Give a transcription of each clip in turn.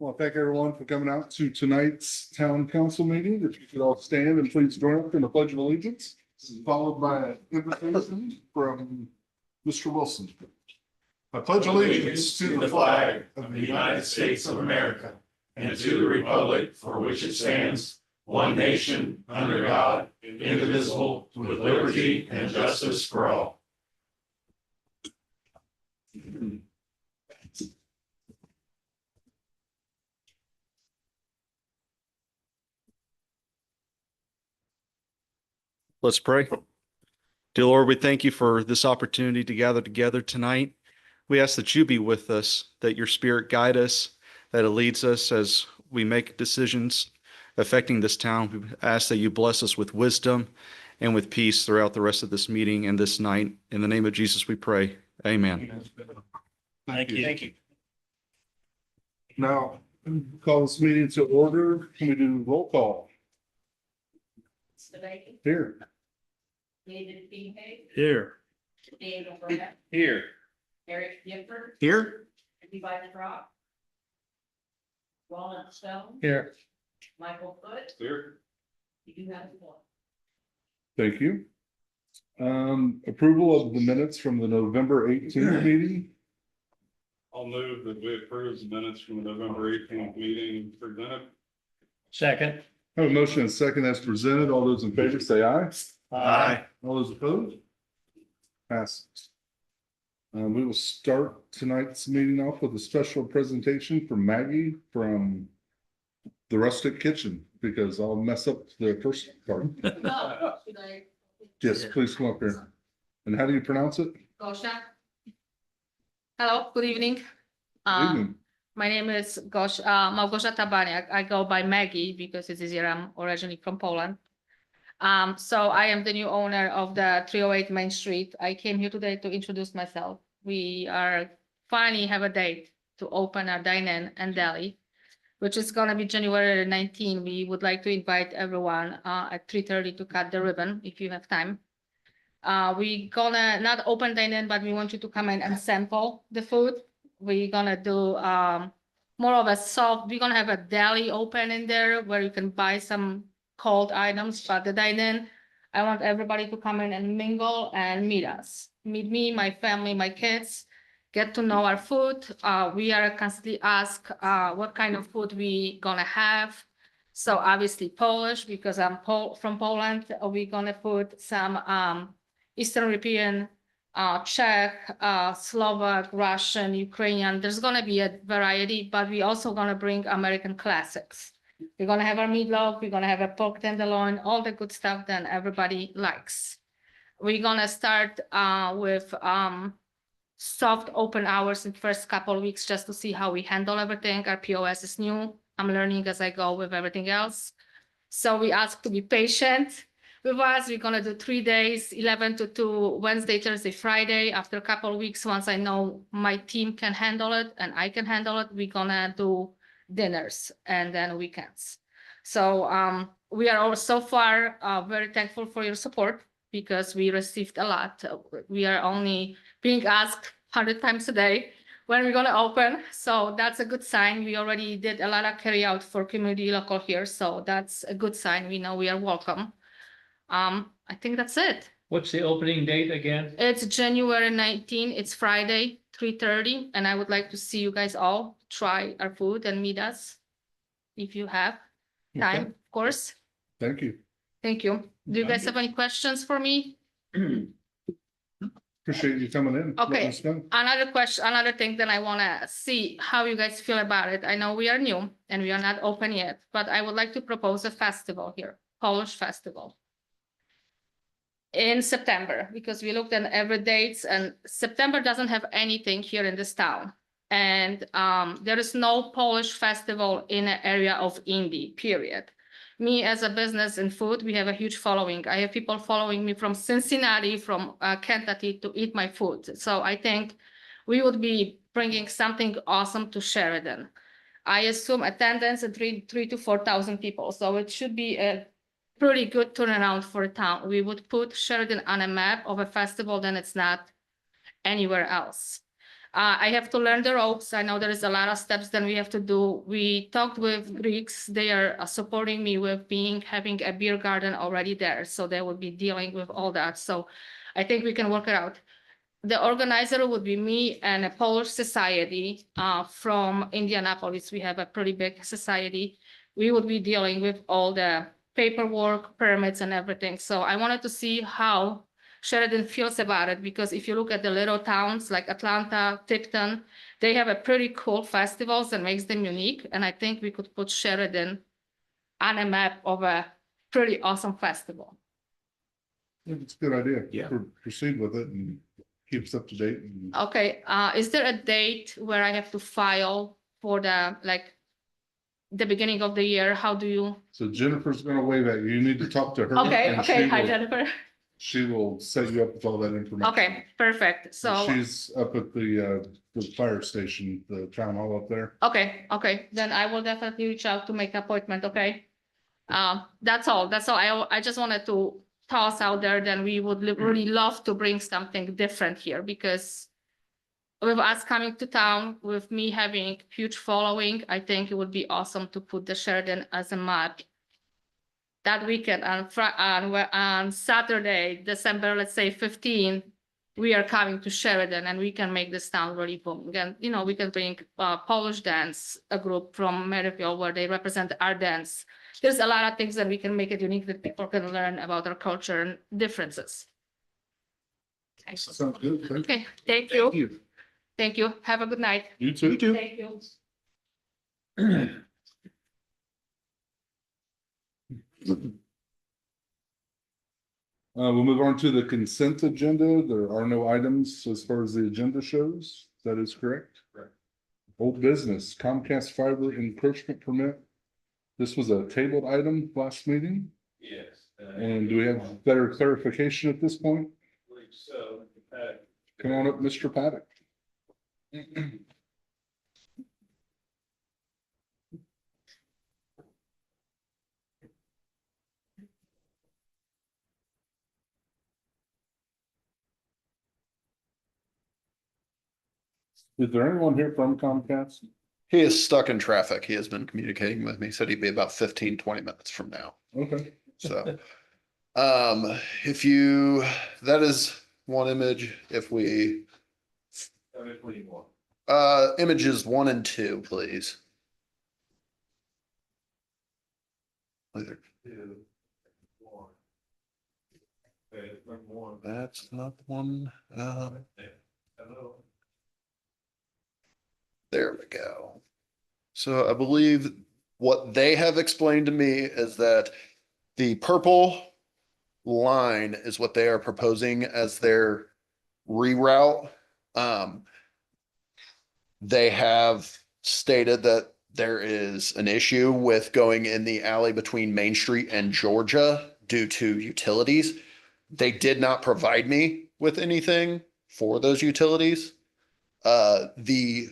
Well, thank everyone for coming out to tonight's town council meeting. If you could all stand and please join us in the pledge of allegiance, followed by an invitation from Mr. Wilson. I pledge allegiance to the flag of the United States of America and to the republic for which it stands, one nation, under God, indivisible, with liberty and justice for all. Let's pray. Dear Lord, we thank you for this opportunity to gather together tonight. We ask that you be with us, that your spirit guide us, that it leads us as we make decisions affecting this town. We ask that you bless us with wisdom and with peace throughout the rest of this meeting and this night. In the name of Jesus, we pray. Amen. Thank you. Thank you. Now, call this meeting to order. Can we do roll call? Here. David Beehake, Here. Dave O'Brien, Here. Eric Gifford, Here. Levi Drop, Walnut Stone, Here. Michael Foot, Here. you do have one. Thank you. Approval of the minutes from the November 18th meeting. I'll move that we approve the minutes from the November 18th meeting presented. Second. I have a motion and a second as presented. All those in favor say aye. Aye. All those opposed? Passes. We will start tonight's meeting off with a special presentation from Maggie from the Rustic Kitchen, because I'll mess up the first part. Should I? Yes, please come up here. And how do you pronounce it? Gosha. Hello, good evening. Good evening. My name is Małgorzata Baniak. I go by Maggie because it's easier. I'm originally from Poland. So I am the new owner of the 308 Main Street. I came here today to introduce myself. We are finally have a date to open our dine-in and deli, which is gonna be January 19. We would like to invite everyone at 3:30 to cut the ribbon if you have time. We gonna not open dine-in, but we want you to come in and sample the food. We're gonna do more of a soft, we're gonna have a deli open in there where you can buy some cold items, but the dine-in, I want everybody to come in and mingle and meet us. Meet me, my family, my kids, get to know our food. We are constantly asked what kind of food we gonna have. So obviously Polish, because I'm from Poland. We're gonna put some Eastern European, Czech, Slovak, Russian, Ukrainian. There's gonna be a variety, but we also gonna bring American classics. We're gonna have our meatloaf, we're gonna have a pork tenderloin, all the good stuff that everybody likes. We're gonna start with soft open hours in the first couple of weeks just to see how we handle everything. Our POS is new. I'm learning as I go with everything else. So we ask to be patient with us. We're gonna do 3 days, 11 to 2, Wednesday, Thursday, Friday. After a couple of weeks, once I know my team can handle it and I can handle it, we're gonna do dinners and then weekends. So we are all so far very thankful for your support because we received a lot. We are only being asked 100 times a day when we're gonna open. So that's a good sign. We already did a lot of carry out for community local here. So that's a good sign. We know we are welcome. I think that's it. What's the opening date again? It's January 19. It's Friday, 3:30. And I would like to see you guys all try our food and meet us if you have time, Okay. of course. Thank you. Thank you. Do you guys have any questions for me? Appreciate you coming in. Okay. Letting us know. Another question, another thing that I wanna see how you guys feel about it. I know we are new and we are not open yet, but I would like to propose a festival here, Polish festival. In September, because we looked at every dates and September doesn't have anything here in this town. And there is no Polish festival in an area of Indy, period. Me as a business in food, we have a huge following. I have people following me from Cincinnati, from Kentucky to eat my food. So I think we would be bringing something awesome to Sheridan. I assume attendance at 3,000 to 4,000 people. So it should be a pretty good turnaround for a town. We would put Sheridan on a map of a festival, then it's not anywhere else. I have to learn the ropes. I know there is a lot of steps that we have to do. We talked with Greeks. They are supporting me with having a beer garden already there. So they will be dealing with all that. So I think we can work it out. The organizer would be me and a Polish society from Indianapolis. We have a pretty big society. We would be dealing with all the paperwork, permits and everything. So I wanted to see how Sheridan feels about it, because if you look at the little towns like Atlanta, Tipton, they have a pretty cool festivals that makes them unique. And I think we could put Sheridan on a map of a pretty awesome festival. I think it's a good idea. Yeah. Proceed with it and keep us up to date. And Okay, is there a date where I have to file for the beginning of the year? How do you? so Jennifer's gonna wave at you. You need to talk to her. Okay, and okay, she hi will- Jennifer. She will set you up with all that information. Okay, perfect. So, She's up at the fire station, the town hall up there. okay, then I will definitely reach out to make appointment, okay? That's all. I just wanted to toss out there that we would really love to bring something different here, because with us coming to town, with me having huge following, I think it would be awesome to put the Sheridan as a map. That weekend on Saturday, December, let's say 15, we are coming to Sheridan and we can make this town really booming. And, we can bring Polish dance, a group from Maryville where they represent our dance. There's a lot of things that we can make it unique that people can learn about our culture and differences. Sounds good. Okay, thank you. Thank you. Have a good night. You too. Thank you. We'll move on to the consent agenda. There are no items as far as the agenda shows. That is correct? Correct. Old business, Comcast fiber encroachment permit. This was a tabled item last meeting. Yes. And do we have better clarification at this point? Believe so. Come on up, Mr. Paddock. Is there anyone here from Comcast? He is stuck in traffic. He has been communicating with me. Said he'd be about 15, 20 minutes from now. Okay. So, that is one image. If we, images 1 and 2, please. Later. That's not the one. There we go. So I believe what they have explained to me is that the purple line is what they are proposing as their reroute. They have stated that there is an issue with going in the alley between Main Street and Georgia due to utilities. They did not provide me with anything for those utilities. The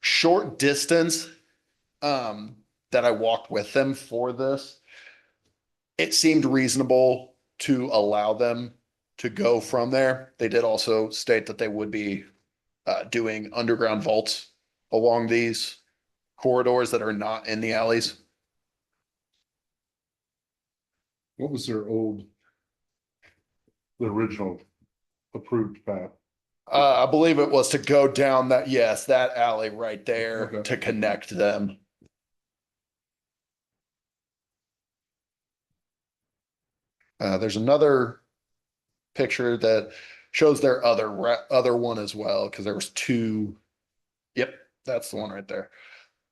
short distance that I walked with them for this, it seemed reasonable to allow them to go from there. They did also state that they would be doing underground vaults along these corridors that are not in the alleys. What was their the original approved path? I believe it was to go down that, yes, that alley right there Okay. to connect them. There's another picture that shows their other one as well, because there was 2. Yep, that's the one right there.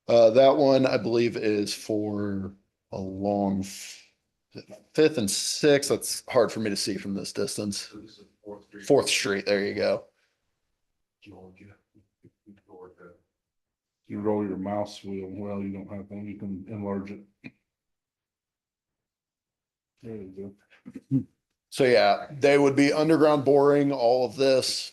That one I believe is for along 5th and 6th. That's hard for me to see from this distance. 4th Street. There you go. You roll your mouse wheel. Well, you don't have one. You can enlarge it. There you go. So yeah, they would be underground boring all of this.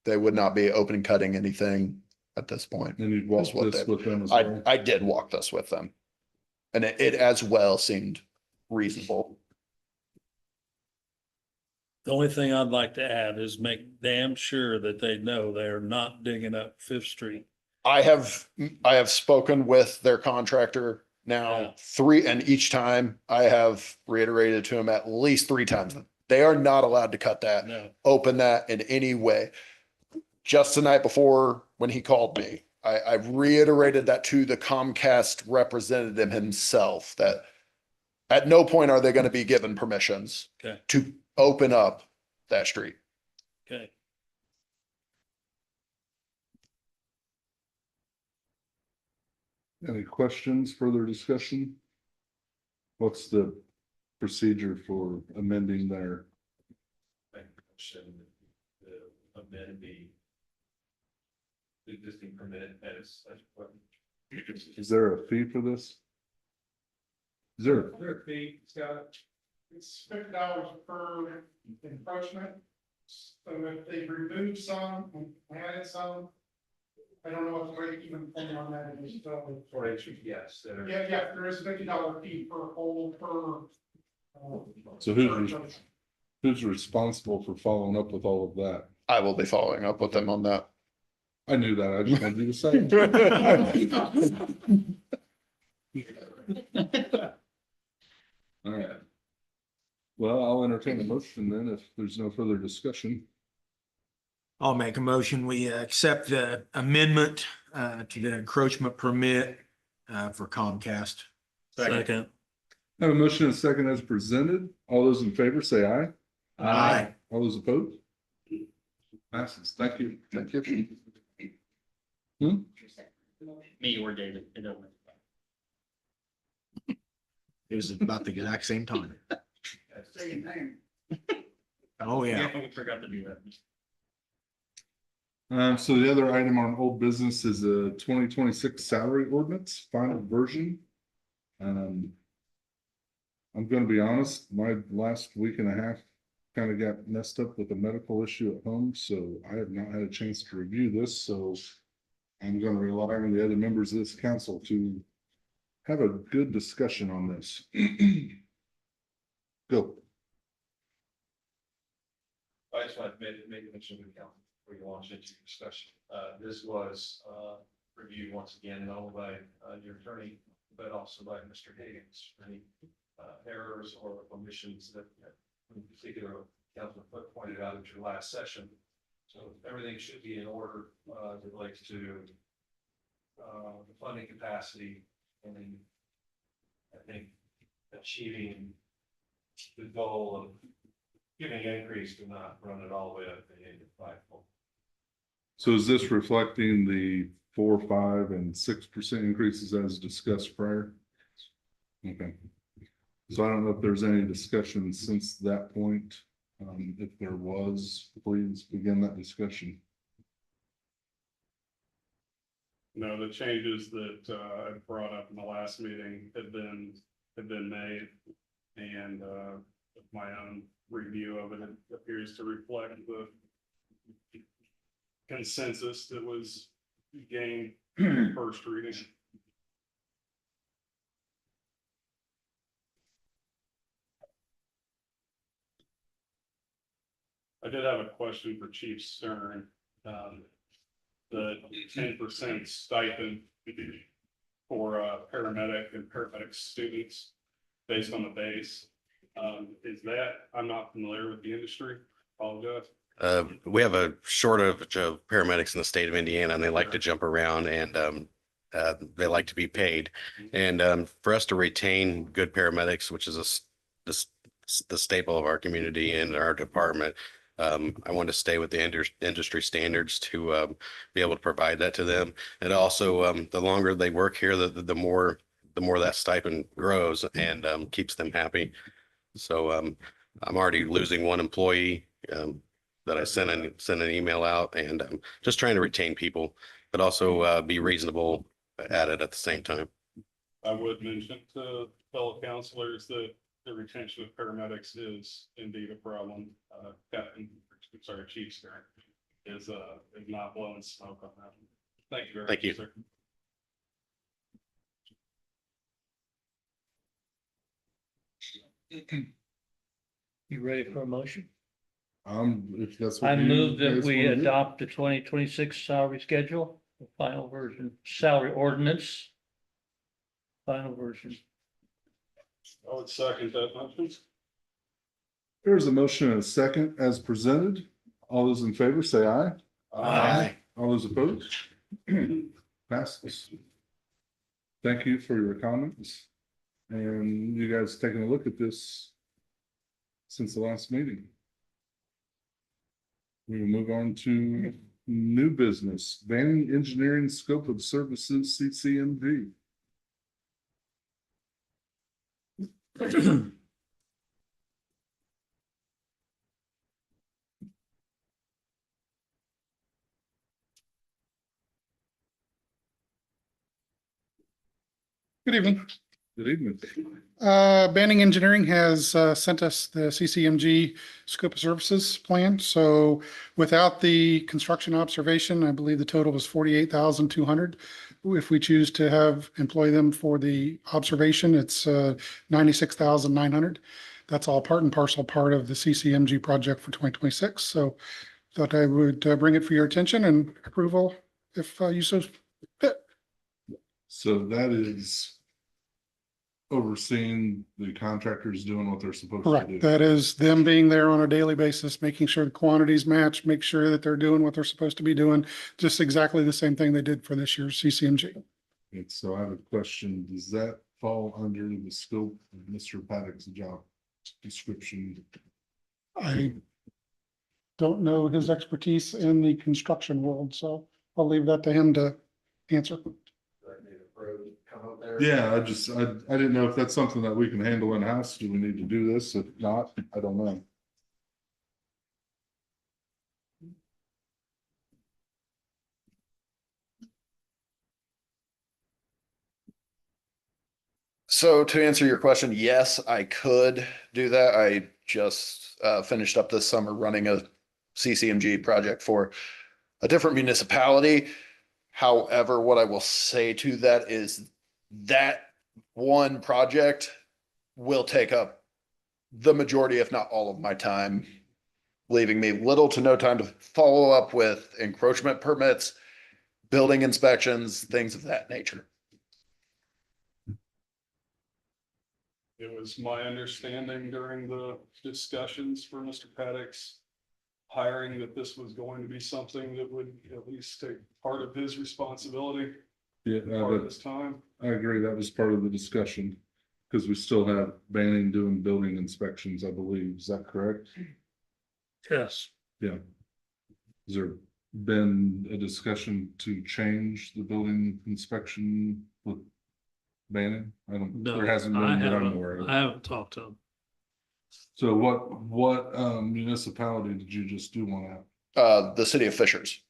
They would not be open cutting anything at this point. And you'd walk That's what this they- with them as well. I did walk this with them. And it as well seemed reasonable. The only thing I'd like to add is make damn sure that they know they are not digging up Fifth Street. I have spoken with their contractor Yeah. now three, and each time I have reiterated to him at least 3 times. They are not allowed to cut that, No, open that in any way. Just the night before when he called me, I reiterated that to the Comcast representative himself, that at no point are they going to be given permissions okay, to open up that street. okay. Any questions, further discussion? What's the procedure for amending their, Amend the existing permit as what. is there a fee for this? Is there, Their fee, Scott, it's $50 per encroachment. So if they remove some and added some, I don't know what the rate even point on that is. So, For entry, yes. yeah, there is a $50 fee per hole So who's responsible for following up with all of that? I will be following up with them on that. I knew that, I just wanted you to say. All right. Well, I'll entertain a motion then if there's no further discussion. I'll make a motion. We accept the amendment to the encroachment permit for Comcast. Second. Have a motion and a second as presented. All those in favor say aye. Aye. All those opposed? Passes. Thank you. Thank you. Me or David, it don't matter. It was about the exact same time. Same name. Oh, yeah. We forgot to do that. So the other item on old business is a 2026 salary ordinance, final version. I'm gonna be honest, my last week and a half kind of got messed up with a medical issue at home, so I have not had a chance to review this, so I'm gonna rely on the other members of this council to have a good discussion on this. Go. I just want to make a mention of the council before you launch into discussion. This was reviewed once again, not only by your attorney, but also by Mr. Higgins. Any errors or omissions that in particular Councilman Foot pointed out at your last session. So everything should be in order as it relates to the funding capacity and then I think achieving the goal of giving increase to not run it all the way up to 85. So is this reflecting the 4, 5, and 6% increases as discussed prior? Okay. So I don't know if there's any discussion since that point. If there was, please begin that discussion. No, the changes that I brought up in the last meeting have been made. And my own review of it appears to reflect the consensus that was gained first reading. I did have a question for Chief Stern. The 10% stipend for paramedic and paramedic students based on the base. Is that, I'm not familiar with the industry, apologize. We have a shortage of paramedics in the state of Indiana, and they like to jump around, and they like to be paid. And for us to retain good paramedics, which is the staple of our community and our department, I want to stay with the industry standards to be able to provide that to them. And also, the longer they work here, the more that stipend grows and keeps them happy. So I'm already losing one employee that I sent an email out, and just trying to retain people, but also be reasonable at it at the same time. I would mention to fellow counselors that the retention of paramedics is indeed a problem. Chief Stern is not blowing smoke on that. Thank you very much. Thank you. Sir. You ready for a motion? If that's what I you move that guys we wanna do. adopt the 2026 salary schedule, the final version, salary ordinance. Final version. I would second that motion. There's a motion and a second as presented. All those in favor say aye. Aye. All those opposed? Passes. Thank you for your comments. And you guys taking a look at this since the last meeting. We will move on to new business, banning engineering scope of services, CCMV. Good evening. Good evening. Banning Engineering has sent us the CCMG scope of services plan. So without the construction observation, I believe the total was 48,200. If we choose to employ them for the observation, it's 96,900. That's all part and parcel part of the CCMG project for 2026. So thought I would bring it for your attention and approval if you so fit. So that is overseeing the contractors doing what they're supposed to do. Correct. That is them being there on a daily basis, making sure the quantities match, make sure that they're doing what they're supposed to be doing. Just exactly the same thing they did for this year's CCMG. And so I have a question. Does that fall under the scope of Mr. Paddock's job description? I don't know his expertise in the construction world, so I'll leave that to him to answer. Yeah, I didn't know if that's something that we can handle in-house. Do we need to do this? If not, I don't know. So to answer your question, yes, I could do that. I just finished up this summer running a CCMG project for a different municipality. However, what I will say to that is that one project will take up the majority, if not all of my time, leaving me little to no time to follow up with encroachment permits, building inspections, things of that nature. It was my understanding during the discussions for Mr. Paddock's hiring that this was going to be something that would at least take part of his responsibility, Yeah, part of his time. I agree. That was part of the discussion. Because we still have banning doing building inspections, I believe. Is that correct? Yes. Yeah. Has there been a discussion to change the building inspection with banning? No, There hasn't I been that I'm haven't, aware of. I haven't talked to him. So what municipality did you just do one at? The city of Fishers,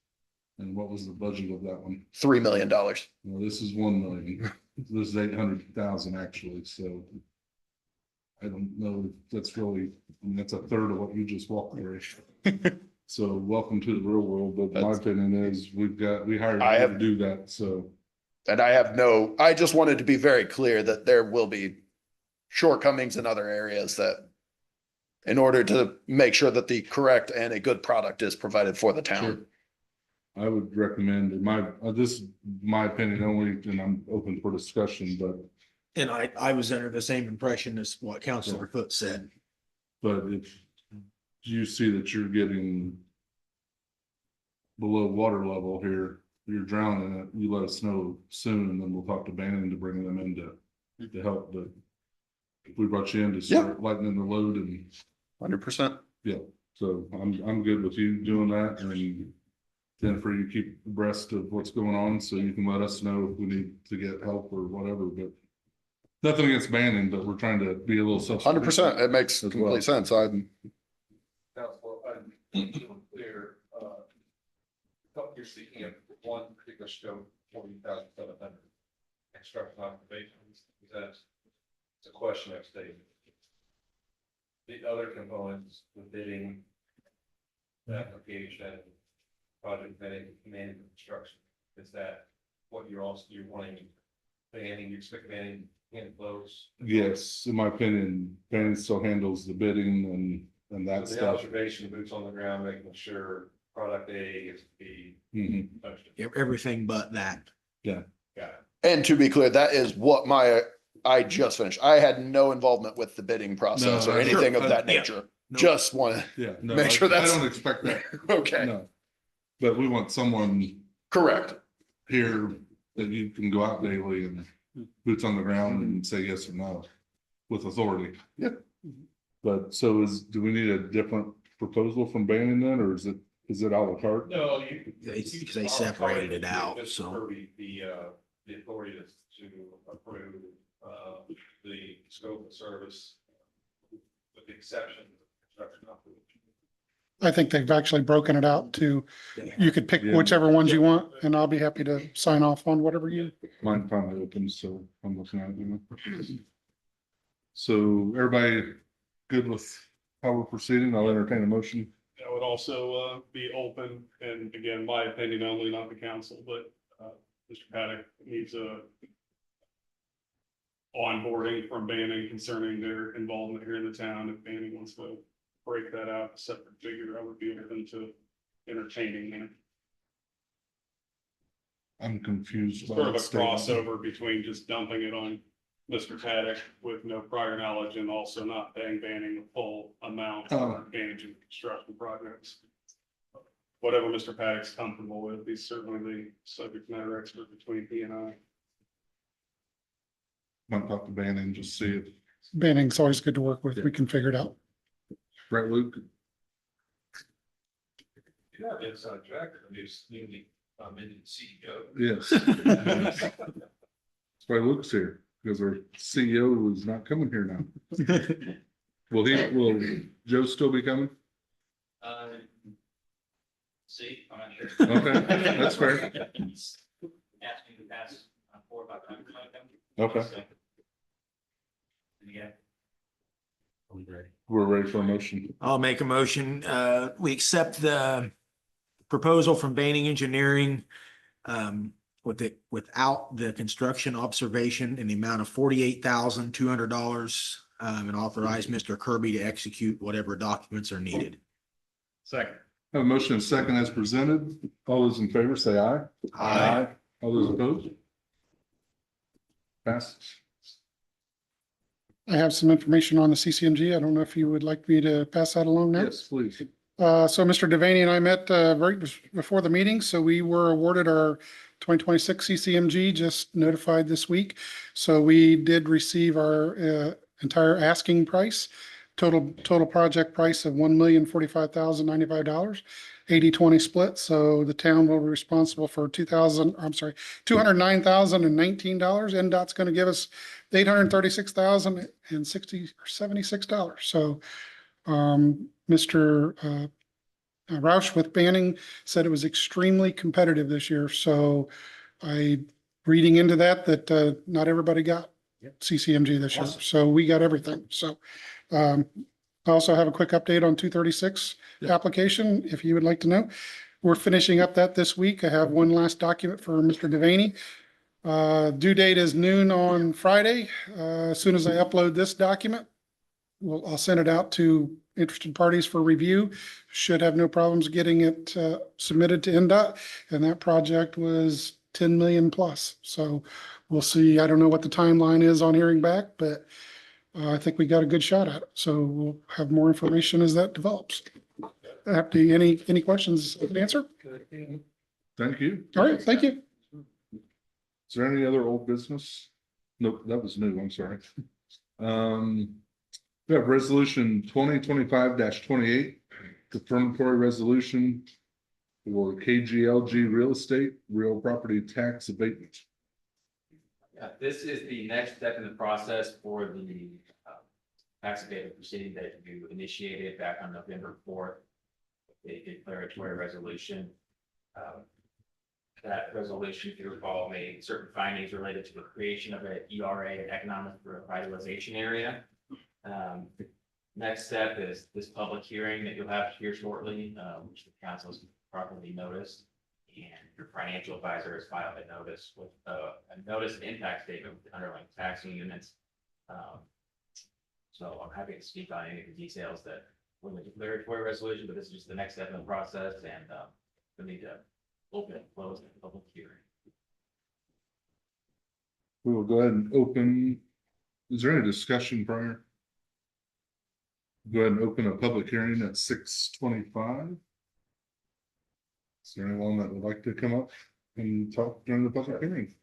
And what was the budget of that one? $3 million. Well, this is 1 million. This is 800,000 actually, so. I don't know if that's really, I mean, that's a third of what you just walked through. So welcome to the real world, but my opinion is we hired I you have- to do that, so. And I just wanted to be very clear that there will be shortcomings in other areas that in order to make sure that the correct and a good product is provided for the Sure. town. I would recommend, this is my opinion only, and I'm open for discussion, but And I was under the same impression as what Councilor Foote said. if you see that you're getting below water level here, you're drowning it, you let us know soon, and then we'll talk to Bannon to bring them in to help, but if we brought you in to start lightening the load and, 100%. yeah, so I'm good with you doing that, and Jennifer, you keep abreast of what's going on, so you can let us know if we need to get help or whatever, but nothing against Bannon, but we're trying to be a little self. 100%. It makes As well. complete sense. I'm Council, I'm clear, help your CEM, one particular scope, 40,700. Construction occupations, that's it's a question I've stated. The other components, the bidding, the application, project management, construction, is that what you're wanting, banning, you expect banning hand flows? Yes, in my opinion, Bannon still handles the bidding And So that's the observation, boots on the ground, making sure product A is B. Mhm. Everything but that. Got it. And to be clear, that is what I just finished. I had no involvement with the bidding process No, or anything of that Yeah. nature. No. Just want Yeah, no, Make sure I that's- don't expect that. to, okay, No. But we want someone correct. here that you can go out daily and boots on the ground and say yes or no with authority. Yep. But so do we need a different proposal from Banning then, or is it à la carte? No, you. Because they separated it out, Just so. Kirby, the authority to approve, the scope of service. With the exception of construction operations. I think they've actually broken it out to, you could pick Yeah. whichever ones you want, and I'll be happy to sign off on whatever you. Mine finally opened, so I'm looking at it. You know. So everybody good with how we're proceeding? I'll entertain a motion. That would also be open, and again, my opinion only, not the council, but Mr. Paddock needs a onboarding from Banning concerning their involvement here in the town. If Banning wants to break that out, a separate figure, I would be open to entertaining that. I'm confused. by Sort of a that statement. crossover between just dumping it on Mr. Paddock with no prior knowledge and also not paying Banning the full amount for managing construction projects. Whatever Mr. Paddock's comfortable with, he's certainly the subject matter expert between he and I. Might talk to Banning and just see if, Banning's always good to work with. We can figure it out. right, Luke? Yeah, inside track, he's newly amended CEO. Yes. That's why Luke's here, because our CEO is not coming here now. Will Joe still be coming? See, I'm not sure. Okay, that's fair. Asked me to pass 4 or 5 times. Okay, Yeah. we're ready for a motion. I'll make a motion. We accept the proposal from Banning Engineering without the construction observation in the amount of $48,200 and authorize Mr. Kirby to execute whatever documents are needed. Second. Have a motion and second as presented. All those in favor say aye. Aye. All those opposed? Passes. I have some information on the CCMG. I don't know if you would like me to pass that along now. Yes, please. So Mr. Devaney and I met right before the meeting, so we were awarded our 2026 CCMG, just notified this week. So we did receive our entire asking price, total project price of $1,045,095, 80-20 split. So the town will be responsible for $209,019. NDOT's going to give us $836,076. So Mr. Roush with Banning said it was extremely competitive this year. So reading into that not everybody got CCMG this year. So we got everything. So I also have a quick update on 236 application, if you would like to know. We're finishing up that this week. I have one last document for Mr. Devaney. Due date is noon on Friday. As soon as I upload this document, I'll send it out to interested parties for review. Should have no problems getting it submitted to NDOT. And that project was 10 million plus. So we'll see. I don't know what the timeline is on hearing back, but I think we got a good shot at it. So we'll have more information as that develops. Any questions I can answer? Thank you. All right, thank you. Is there any other old business? Nope, that was new. I'm sorry. We have resolution 2025-28, confirmatory resolution for KGLG real estate, real property tax abatement. Yeah, this is the next step in the process for the tax abatement proceeding that you initiated back on November 4th. A declaratory resolution. That resolution, if you recall, made certain findings related to the creation of an ERA, an economic revitalization area. Next step is this public hearing that you'll have here shortly, which the council has properly noticed. And your financial advisor has filed a notice with a notice of impact statement with the underlying taxing units. So I'm happy to speak on any of the details that with a declaratory resolution, but this is just the next step in the process, and we need to open and close the public hearing. We will go ahead and open. Is there any discussion prior? Go ahead and open a public hearing at 6:25. Is there anyone that would like to come up and talk during the public hearing?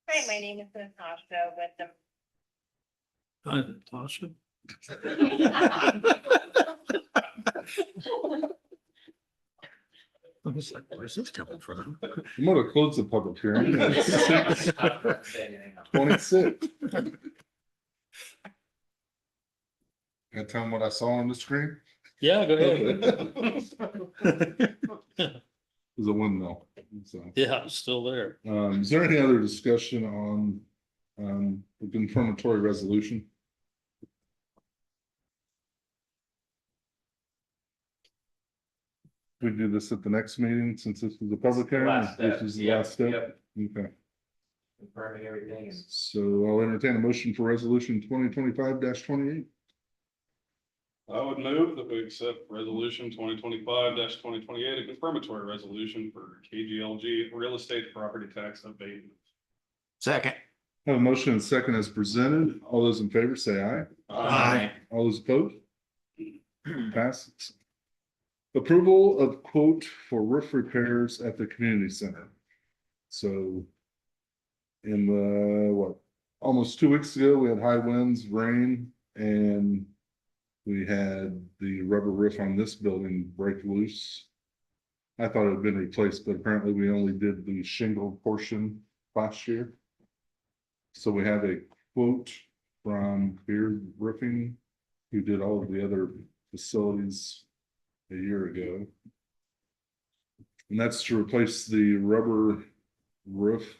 Hi, my name is Natasha with the. Tasha? I was like, where's this coming from? I'm gonna close the public hearing at 6:26. Can I tell them what I saw on the screen? Yeah, go It was a windmill. So, Yeah, it's still there. is there any other discussion on the confirmatory resolution? We do this at the next meeting since this is a public hearing. Last step. This is the Yep, last step. yep. Okay, Confirming everything, and so I'll entertain a motion for resolution 2025-28. I would move that we accept resolution 2025-2028, a confirmatory resolution for KGLG real estate property tax abatement. Second. Have a motion and second as presented. All those in favor say aye. Aye. All those opposed? Passes. Approval of quote for roof repairs at the community center. So in the, almost 2 weeks ago, we had high winds, rain, and we had the rubber roof on this building break loose. I thought it had been replaced, but apparently we only did the shingle portion last year. So we have a quote from Beard Roofing, who did all of the other facilities a year ago. And that's to replace the rubber roof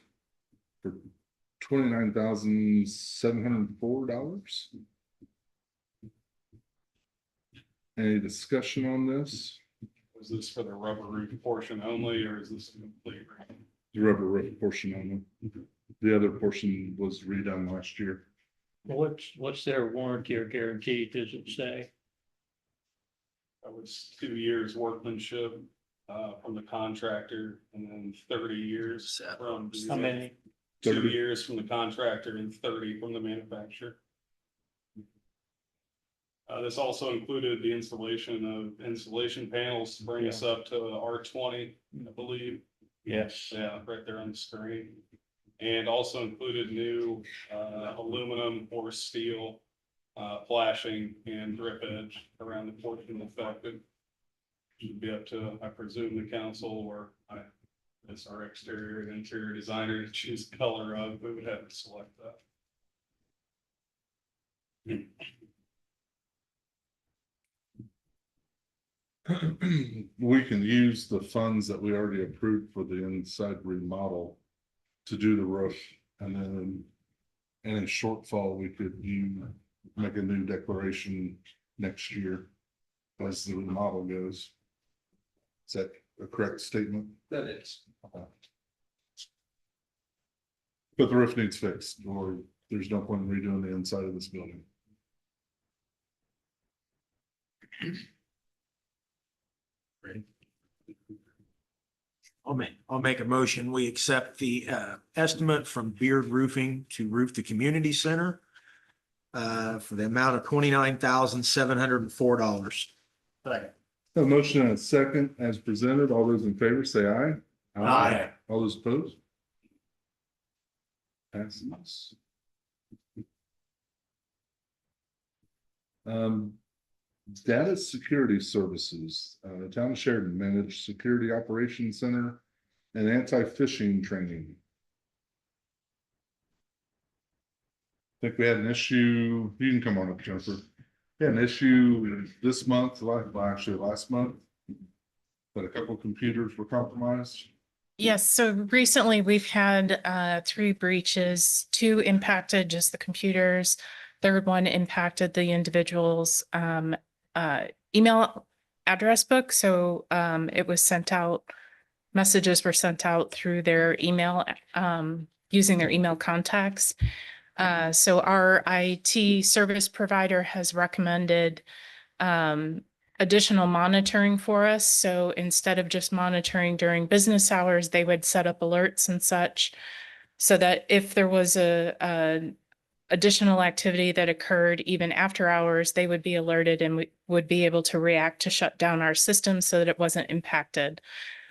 for $29,704. Any discussion on this? Is this for the rubber roof portion only, or is this a complete? The rubber roof portion only. The other portion was redone last year. What's their warranty or guarantee? Does it say? That was 2 years workmanship from the contractor, and then 30 years from. How many? 2 30. years from the contractor and 30 from the manufacturer. This also included the installation of insulation panels to bring us up to R20, I believe. Yes. Yeah, right there on the screen. And also included new aluminum or steel flashing and drip edge around the portion affected. Should be up to, I presume, the council, or it's our exterior and interior designer to choose the color of, we would have to select that. We can use the funds that we already approved for the inside remodel to do the roof, and then any shortfall, we could make a new declaration next year as the remodel goes. Is that a correct statement? That is. Okay. But the roof needs fixed, or there's no point in redoing the inside of this building. Ready? I'll make a motion. We accept the estimate from Beard Roofing to roof the community center for the amount of $29,704. A motion and a second as presented. All those in favor say aye. Aye. All those opposed? Passes. Data security services, Town of Sheridan managed security operations center and anti-phishing training. I think we had an issue, you can come on up, Jennifer. We had an issue this month, actually last month, that a couple of computers were compromised. Yes, so recently we've had 3 breaches. 2 impacted just the computers. Third one impacted the individual's email address book. So it was sent out, messages were sent out through their email, using their email contacts. So our IT service provider has recommended additional monitoring for us. So instead of just monitoring during business hours, they would set up alerts and such so that if there was a additional activity that occurred even after hours, they would be alerted and we would be able to react to shut down our system so that it wasn't impacted.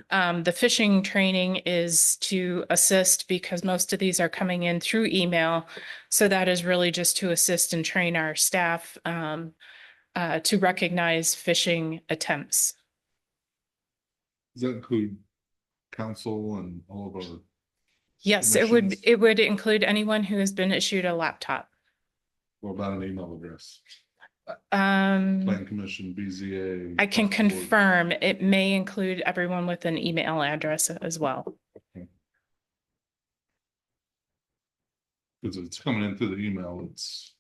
The phishing training is to assist because most of these are coming in through email. So that is really just to assist and train our staff to recognize phishing attempts. Does that include council and all of our? Yes, commissions? it would include anyone who has been issued a laptop. What about an email address? Um, Plan commission, BZA. I can board. confirm it may include everyone with an email address as well. Because if it's coming in through the email,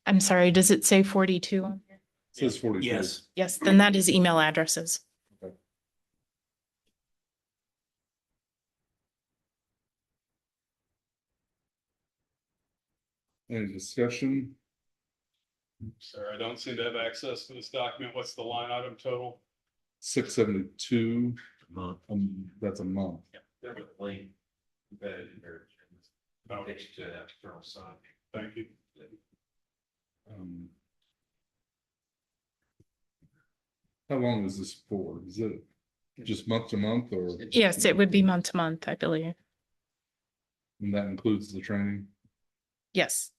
I'm sorry, does it say 42 on here? it says 42. Yes. Yes, then that is email addresses. Any discussion? Sir, I don't seem to have access to this document. What's the line item total? 672. That's a month. They're with link embedded in there. I'll get you to that external side. Thank you. How long is this for? Is it just month to month or? Yes, it would be month to month, I believe. And that includes the training? Yes.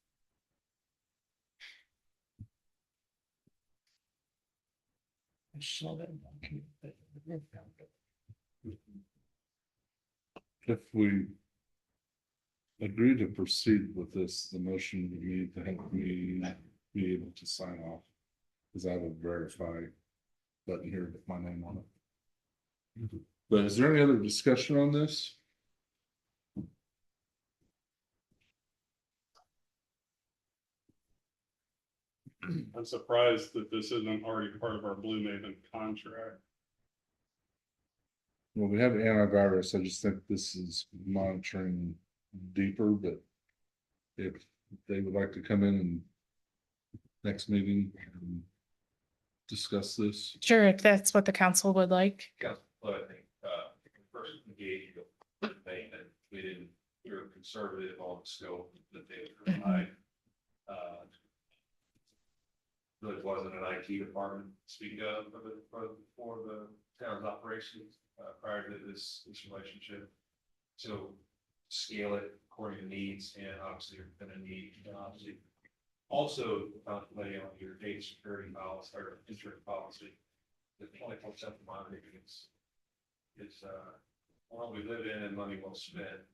If we agree to proceed with this, the motion would need to have me be able to sign off. Because I have a verify button here with my name on it. But is there any other discussion on this? I'm surprised that this isn't already part of our Blue Maven contract. Well, we have antivirus. I just think this is monitoring deeper, but if they would like to come in and next meeting and discuss this. Sure, if that's what the council would like. But I think, first engaged, thing that we didn't, we were conservative on the scope that they would provide. Really wasn't an IT department to speak of for the town's operations, prior to this relationship. So scale it according to needs, and obviously you're gonna need, obviously. Also, contemplating on your data security policy or insurance policy, the 24/7 monitoring is one we live in and money well spent.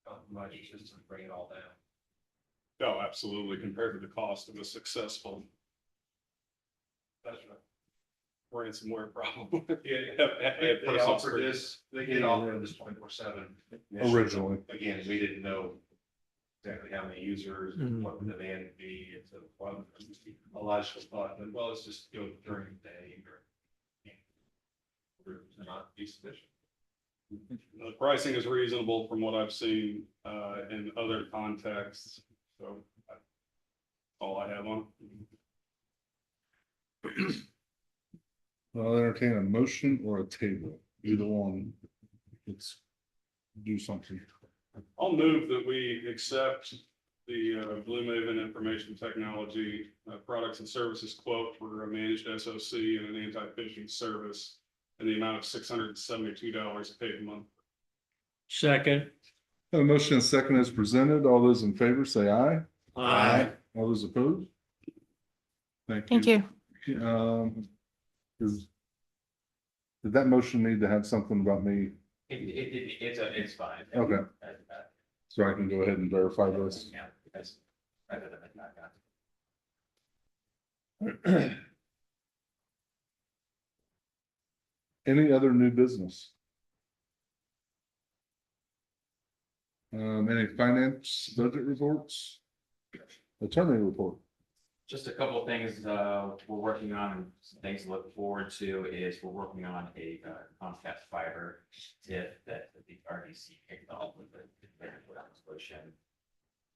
Compromise your system, bring it all down. Oh, absolutely, compared to the cost of a successful That's right. ransomware problem. They offered this, they did offer this 24/7. Originally. Again, we didn't know exactly how many users, what the demand would be, and so a logical thought, but well, let's just go during the day or not be sufficient. The pricing is reasonable from what I've seen in other contexts, so that's all I have on. I'll entertain a motion or a table, either one. Let's do something. I'll move that we accept the Blue Maven Information Technology products and services quote for a managed SOC and an anti-phishing service in the amount of $672 paid a month. Second. A motion and second is presented. All those in favor say aye. Aye. All those opposed? Thank Thank you. you. Did that motion need to have something about me? It's fine. Okay. So I can go ahead and verify this. Yeah, because rather than not. Any other new business? Any finance budget reports? Attorney report. Just a couple of things we're working on, some things to look forward to is we're working on a Comcast fiber tip that the RDC kicked off with the solution.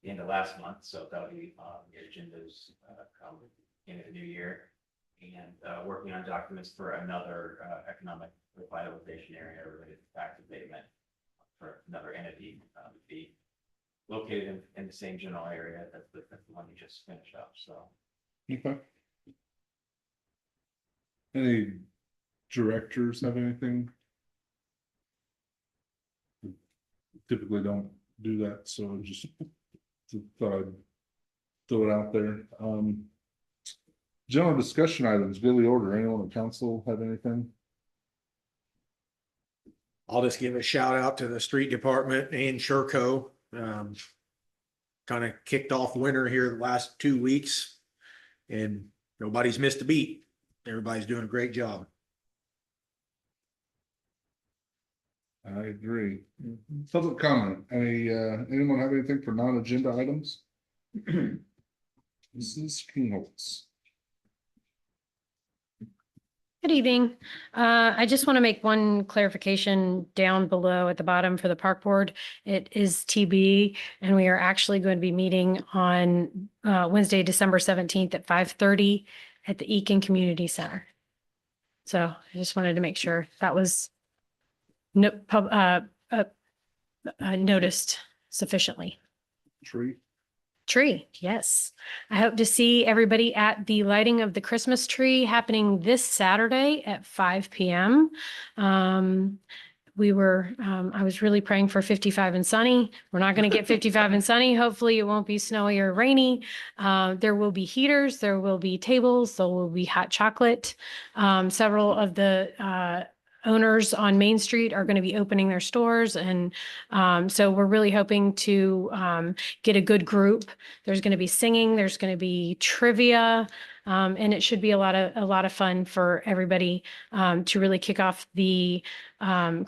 the end of last month, so that'll be on the agendas come in the new year. And working on documents for another economic revitalization area related to tax abatement for another entity to be located in the same general area that's the one you just finished up, so. Okay. Any directors have anything? Typically don't do that, so just thought I'd throw it out there. General discussion items, daily order. Anyone on council have anything? I'll just give a shout out to the street department and Sherco. Kind of kicked off winter here the last 2 weeks and nobody's missed a beat. Everybody's doing a great job. I agree. Public comment. Anyone have anything for non-agenda items? Mrs. Kingholz. Good evening. I just want to make one clarification down below at the bottom for the park board. It is TB, and we are actually going to be meeting on Wednesday, December 17th at 5:30 at the Eakin Community Center. So I just wanted to make sure that was noticed sufficiently. Tree, yes. I hope to see everybody at the lighting of the Christmas tree happening this Saturday at 5 p.m. I was really praying for 55 and sunny. We're not going to get 55 and sunny. Hopefully it won't be snowy or rainy. There will be heaters, there will be tables, there will be hot chocolate. Several of the owners on Main Street are going to be opening their stores. And so we're really hoping to get a good group. There's going to be singing, there's going to be trivia, and it should be a lot of fun for everybody to really kick off the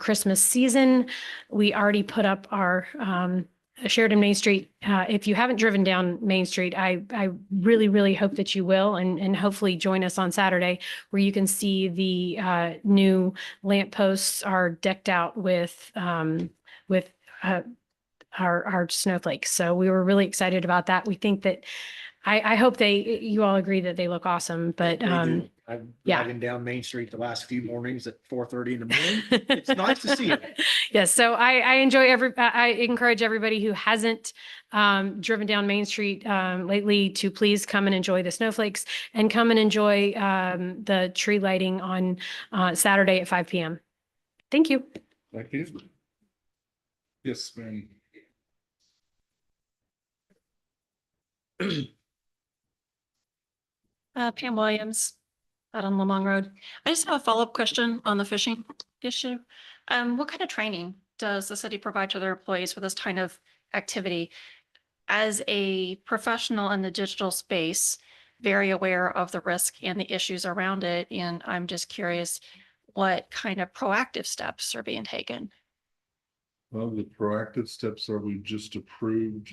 Christmas season. We already put up our Sheridan Main Street. If you haven't driven down Main Street, I really hope that you will, and hopefully join us on Saturday, where you can see the new lampposts are decked out with our snowflakes. So we were really excited about that. We think that I hope you all agree that they look awesome, but I'm yeah. driving down Main Street the last few mornings at 4:30 in the morning. It's nice to see it. Yes, so I encourage everybody who hasn't driven down Main Street lately to please come and enjoy the snowflakes and come and enjoy the tree lighting on Saturday at 5 p.m. Thank you. Thank you. Yes, ma'am. Pam Williams, out on Lamong Road. I just have a follow-up question on the fishing issue. What kind of training does the city provide to their employees for this kind of activity? As a professional in the digital space, very aware of the risk and the issues around it, and I'm just curious what kind of proactive steps are being taken. Well, the proactive steps are we just approved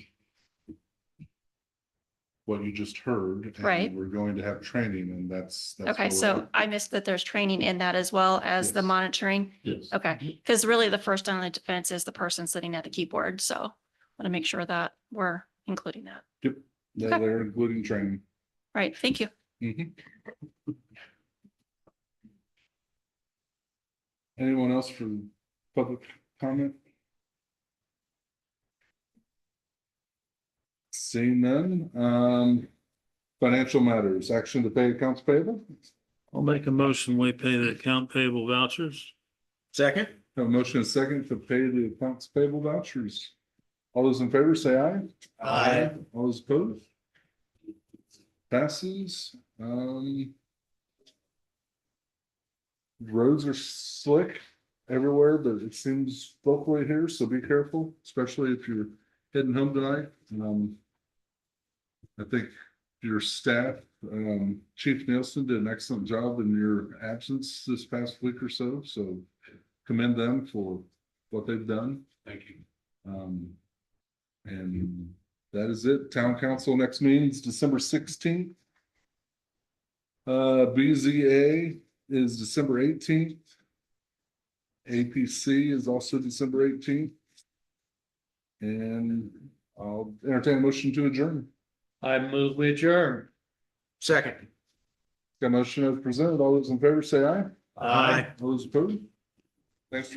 what you just heard. And right. We're going to have training, and that's okay. So I missed that there's training in that as well as the monitoring. Yes. Okay. Because really the first line of defense is the person sitting at the keyboard. So I want to make sure that we're including that. Yep. Okay. They're including training. Right. Thank you. Anyone else for public comment? Seeing none, financial matters, action to pay accounts payable. I'll make a motion, we pay the account payable vouchers. Second. Have a motion and a second to pay the accounts payable vouchers. All those in favor say aye. Aye. All those opposed? Passes. Roads are slick everywhere, but it seems locally here, so be careful, especially if you're heading home tonight. I think your staff, Chief Nielsen did an excellent job in your absence this past week or so. So commend them for what they've done. Thank you. And that is it. Town council next meeting is December 16th. BZA is December 18th. APC is also December 18th. And I'll entertain a motion to adjourn. I move we adjourn. Second. Got a motion as presented. All those in favor say aye. Aye. All those opposed? Thanks.